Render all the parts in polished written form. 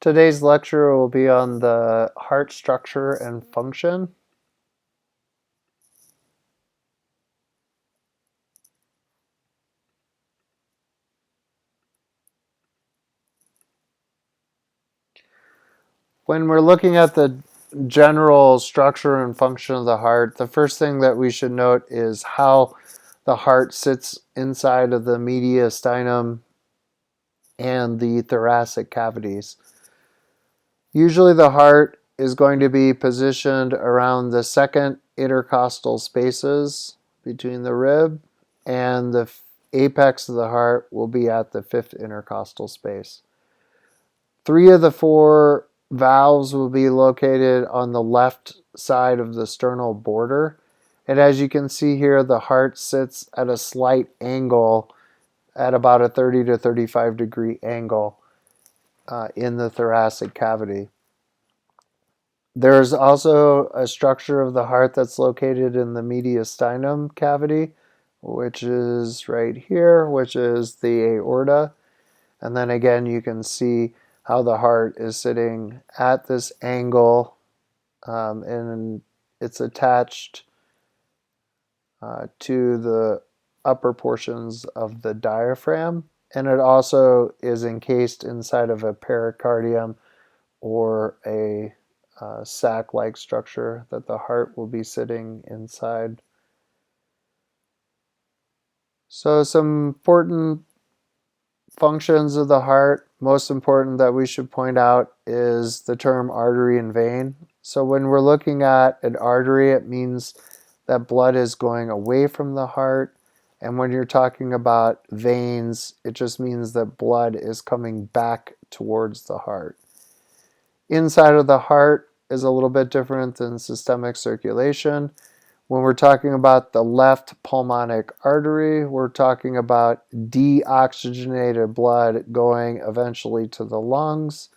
Today's lecture will be on the heart structure and function. When we're looking at the general structure and function of the heart, the first thing that we should note is how the heart sits inside of the mediastinum and the thoracic cavities. Usually the heart is going to be positioned around the second intercostal spaces between the rib, and the apex of the heart will be at the fifth intercostal space. 3 of the 4 valves will be located on the left side of the sternal border. And as you can see here, the heart sits at a slight angle at about a 30 to 35 degree angle in the thoracic cavity. There's also a structure of the heart that's located in the mediastinum cavity, which is right here, which is the aorta. And then again, you can see how the heart is sitting at this angle, and it's attached to the upper portions of the diaphragm. And it also is encased inside of a pericardium or a sac-like structure that the heart will be sitting inside. So some important functions of the heart, most important that we should point out is the term artery and vein. So when we're looking at an artery, it means that blood is going away from the heart. And when you're talking about veins, it just means that blood is coming back towards the heart. Inside of the heart is a little bit different than systemic circulation. When we're talking about the left pulmonic artery, we're talking about deoxygenated blood going eventually to the lungs.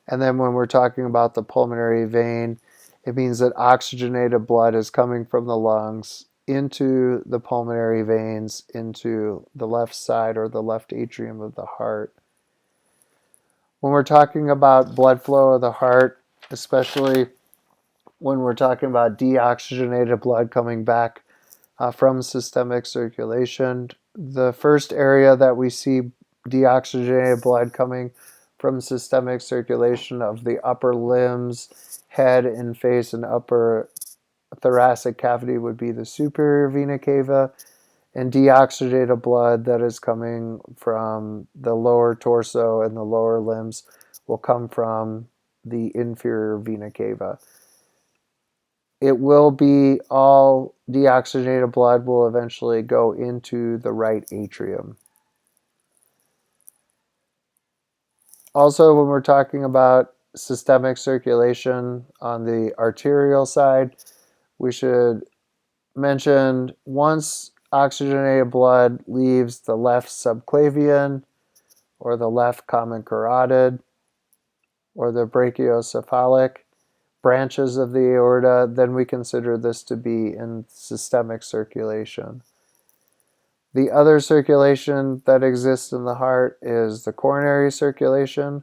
And then when we're talking about the pulmonary vein, it means that oxygenated blood is coming from the lungs into the pulmonary veins, into the left side or the left atrium of the heart. When we're talking about blood flow of the heart, especially when we're talking about deoxygenated blood coming back from systemic circulation, the first area that we see deoxygenated blood coming from systemic circulation of the upper limbs, head and face and upper thoracic cavity would be the superior vena cava, and deoxygenated blood that is coming from the lower torso and the lower limbs will come from the inferior vena cava. It will be all deoxygenated blood will eventually go into the right atrium. Also, when we're talking about systemic circulation on the arterial side, we should mention once oxygenated blood leaves the left subclavian or the left common carotid or the brachiocephalic branches of the aorta, then we consider this to be in systemic circulation. The other circulation that exists in the heart is the coronary circulation.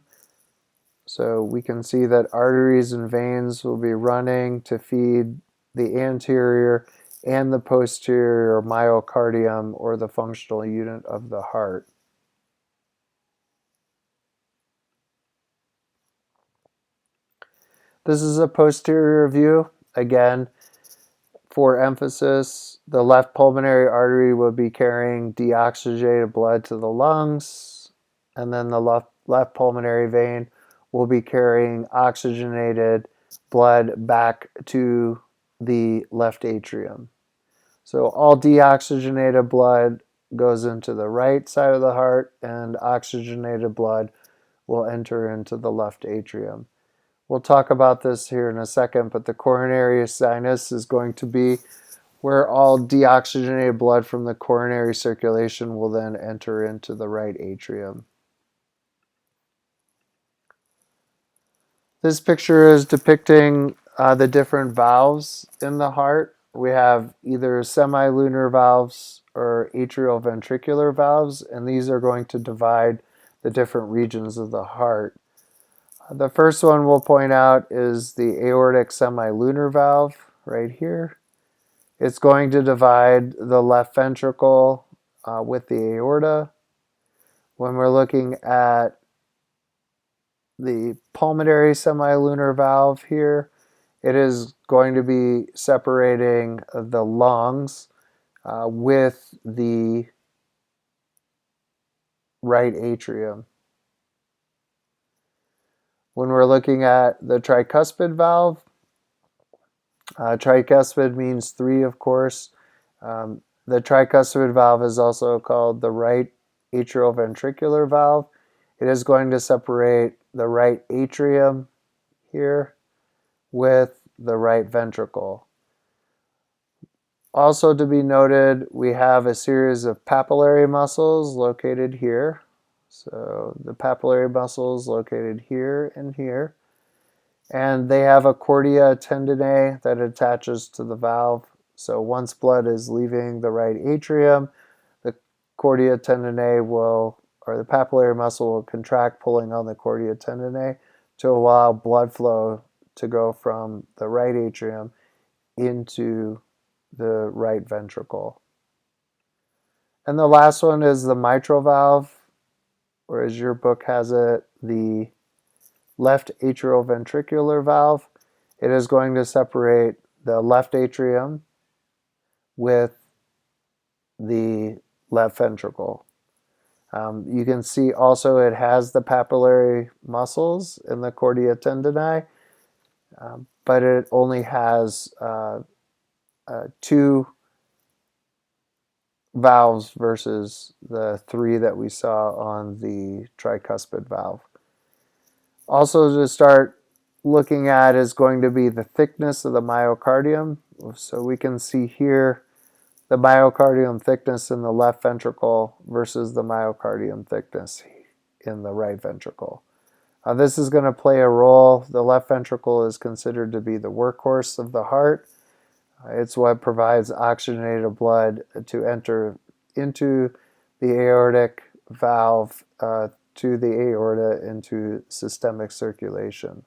So we can see that arteries and veins will be running to feed the anterior and the posterior myocardium, or the functional unit of the heart. This is a posterior view. Again, for emphasis, the left pulmonary artery will be carrying deoxygenated blood to the lungs, and then the left pulmonary vein will be carrying oxygenated blood back to the left atrium. So all deoxygenated blood goes into the right side of the heart, and oxygenated blood will enter into the left atrium. We'll talk about this here in a second, but the coronary sinus is going to be where all deoxygenated blood from the coronary circulation will then enter into the right atrium. This picture is depicting the different valves in the heart. We have either semilunar valves or atrioventricular valves, and these are going to divide the different regions of the heart. The first one we'll point out is the aortic semilunar valve right here. It's going to divide the left ventricle with the aorta. When we're looking at the pulmonary semilunar valve here, it is going to be separating the lungs with the right atrium. When we're looking at the tricuspid valve, tricuspid means three, of course. The tricuspid valve is also called the right atrioventricular valve. It is going to separate the right atrium here with the right ventricle. Also to be noted, we have a series of papillary muscles located here. So the papillary muscles located here and here. And they have a cordia tendineae that attaches to the valve. So once blood is leaving the right atrium, the cordia tendineae will, or the papillary muscle will contract, pulling on the cordia tendineae to allow blood flow to go from the right atrium into the right ventricle. And the last one is the mitral valve, or as your book has it, the left atrioventricular valve. It is going to separate the left atrium with the left ventricle. You can see also it has the papillary muscles in the cordia tendineae, but it only has two valves versus the three that we saw on the tricuspid valve. Also to start looking at is going to be the thickness of the myocardium. So we can see here the myocardium thickness in the left ventricle versus the myocardium thickness in the right ventricle. This is going to play a role. The left ventricle is considered to be the workhorse of the heart. It's what provides oxygenated blood to enter into the aortic valve to the aorta into systemic circulation.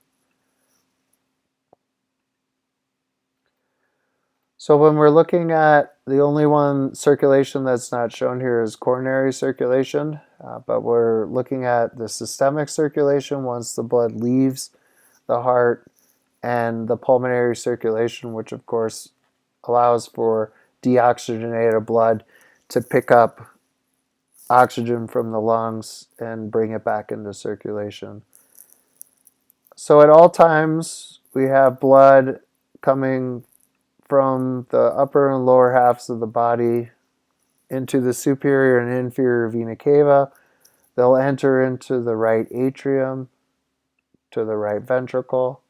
So when we're looking at the only one circulation that's not shown here is coronary circulation, but we're looking at the systemic circulation once the blood leaves the heart, and the pulmonary circulation, which of course allows for deoxygenated blood to pick up oxygen from the lungs and bring it back into circulation. So at all times, we have blood coming from the upper and lower halves of the body into the superior and inferior vena cava. They'll enter into the right atrium, to the right ventricle,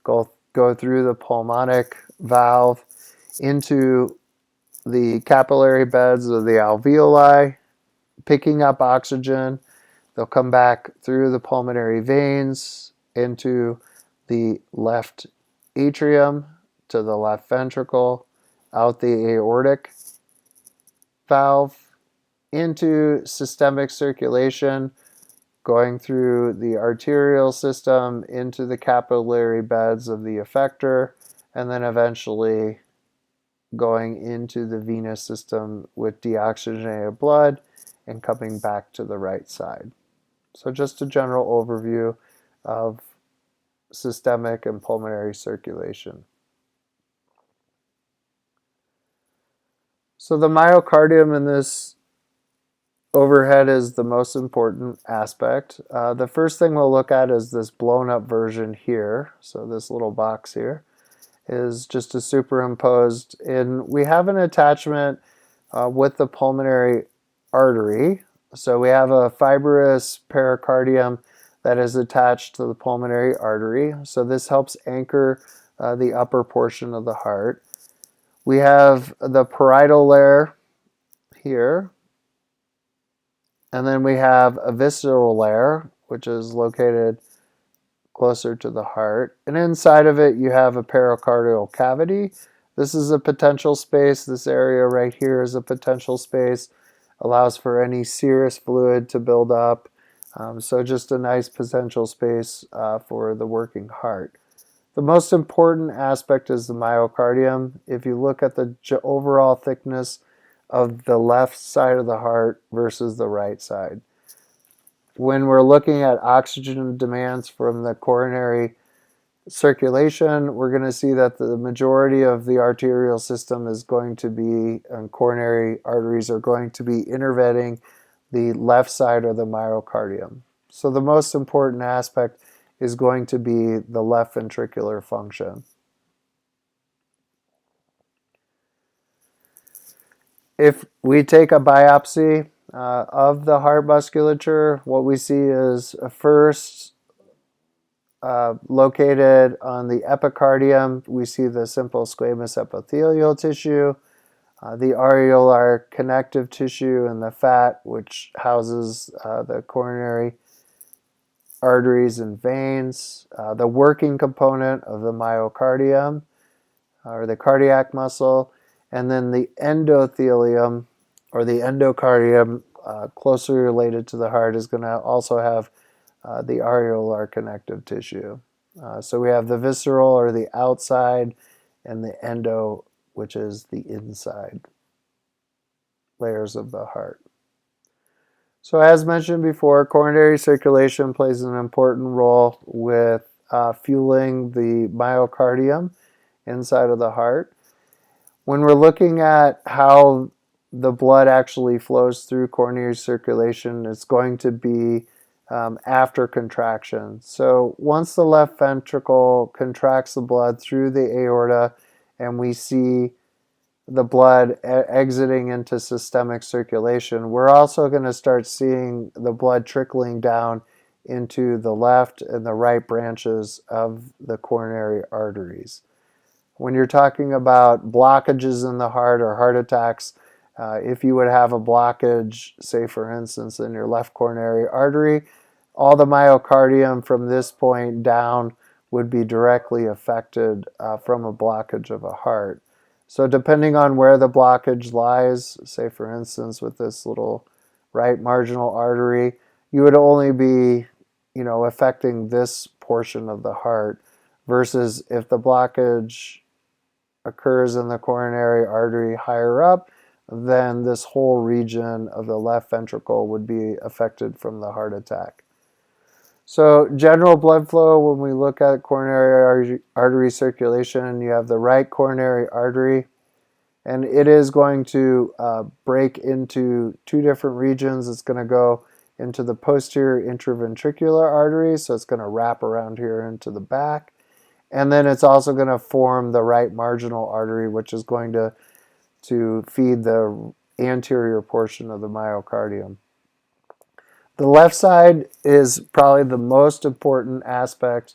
go through the pulmonic valve into the capillary beds of the alveoli, picking up oxygen. They'll come back through the pulmonary veins into the left atrium, to the left ventricle, out the aortic valve, into systemic circulation, going through the arterial system, into the capillary beds of the effector, and then eventually going into the venous system with deoxygenated blood and coming back to the right side. So just a general overview of systemic and pulmonary circulation. So the myocardium in this overhead is the most important aspect. The first thing we'll look at is this blown up version here. So this little box here is just a superimposed, and we have an attachment with the pulmonary artery. So we have a fibrous pericardium that is attached to the pulmonary artery. So this helps anchor the upper portion of the heart. We have the parietal layer here, and then we have a visceral layer, which is located closer to the heart. And inside of it, you have a pericardial cavity. This is a potential space. This area right here is a potential space. Allows for any serous fluid to build up. So just a nice potential space for the working heart. The most important aspect is the myocardium. If you look at the overall thickness of the left side of the heart versus the right side. When we're looking at oxygen demands from the coronary circulation, we're going to see that the majority of the arterial system is going to be, and coronary arteries are going to be innervating the left side of the myocardium. So the most important aspect is going to be the left ventricular function. If we take a biopsy of the heart musculature, what we see is first located on the epicardium, we see the simple squamous epithelial tissue, the areolar connective tissue, and the fat, which houses the coronary arteries and veins, the working component of the myocardium, or the cardiac muscle, and then the endothelium, or the endocardium, closely related to the heart, is going to also have the areolar connective tissue. So we have the visceral, or the outside, and the endo, which is the inside layers of the heart. So as mentioned before, coronary circulation plays an important role with fueling the myocardium inside of the heart. When we're looking at how the blood actually flows through coronary circulation, it's going to be after contraction. So once the left ventricle contracts the blood through the aorta and we see the blood exiting into systemic circulation, we're also going to start seeing the blood trickling down into the left and the right branches of the coronary arteries. When you're talking about blockages in the heart or heart attacks, if you would have a blockage, say for instance in your left coronary artery, all the myocardium from this point down would be directly affected from a blockage of a heart. So depending on where the blockage lies, say for instance with this little right marginal artery, you would only be, affecting this portion of the heart, versus if the blockage occurs in the coronary artery higher up, then this whole region of the left ventricle would be affected from the heart attack. So general blood flow, when we look at coronary artery circulation, you have the right coronary artery, and it is going to break into two different regions. It's going to go into the posterior intraventricular artery, so it's going to wrap around here into the back. And then it's also going to form the right marginal artery, which is going to feed the anterior portion of the myocardium. The left side is probably the most important aspect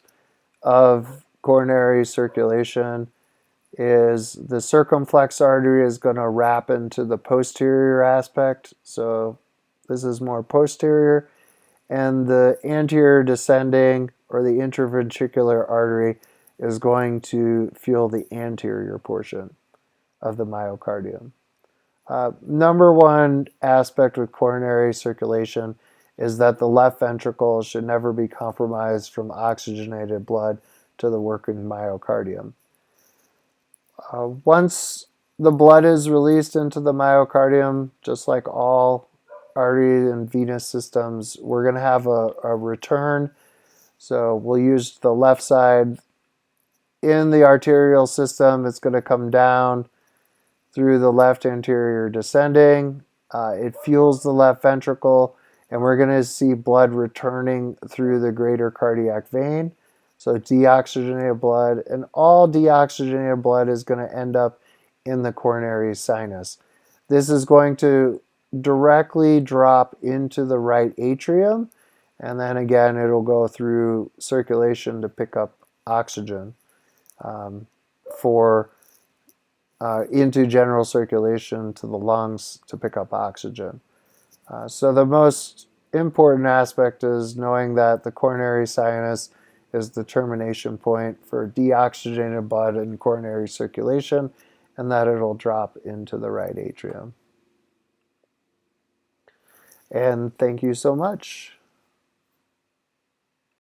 of coronary circulation. Is the circumflex artery is going to wrap into the posterior aspect. So this is more posterior. And the anterior descending, or the intraventricular artery, is going to fuel the anterior portion of the myocardium. Number one aspect with coronary circulation is that the left ventricle should never be compromised from oxygenated blood to the working myocardium. Once the blood is released into the myocardium, just like all artery and venous systems, we're going to have a return. So we'll use the left side. In the arterial system, it's going to come down through the left anterior descending. It fuels the left ventricle, and we're going to see blood returning through the greater cardiac vein. So deoxygenated blood, and all deoxygenated blood is going to end up in the coronary sinus. This is going to directly drop into the right atrium, and then again it'll go through circulation to pick up oxygen into general circulation to the lungs to pick up oxygen. So the most important aspect is knowing that the coronary sinus is the termination point for deoxygenated blood in coronary circulation, and that it'll drop into the right atrium. And thank you so much.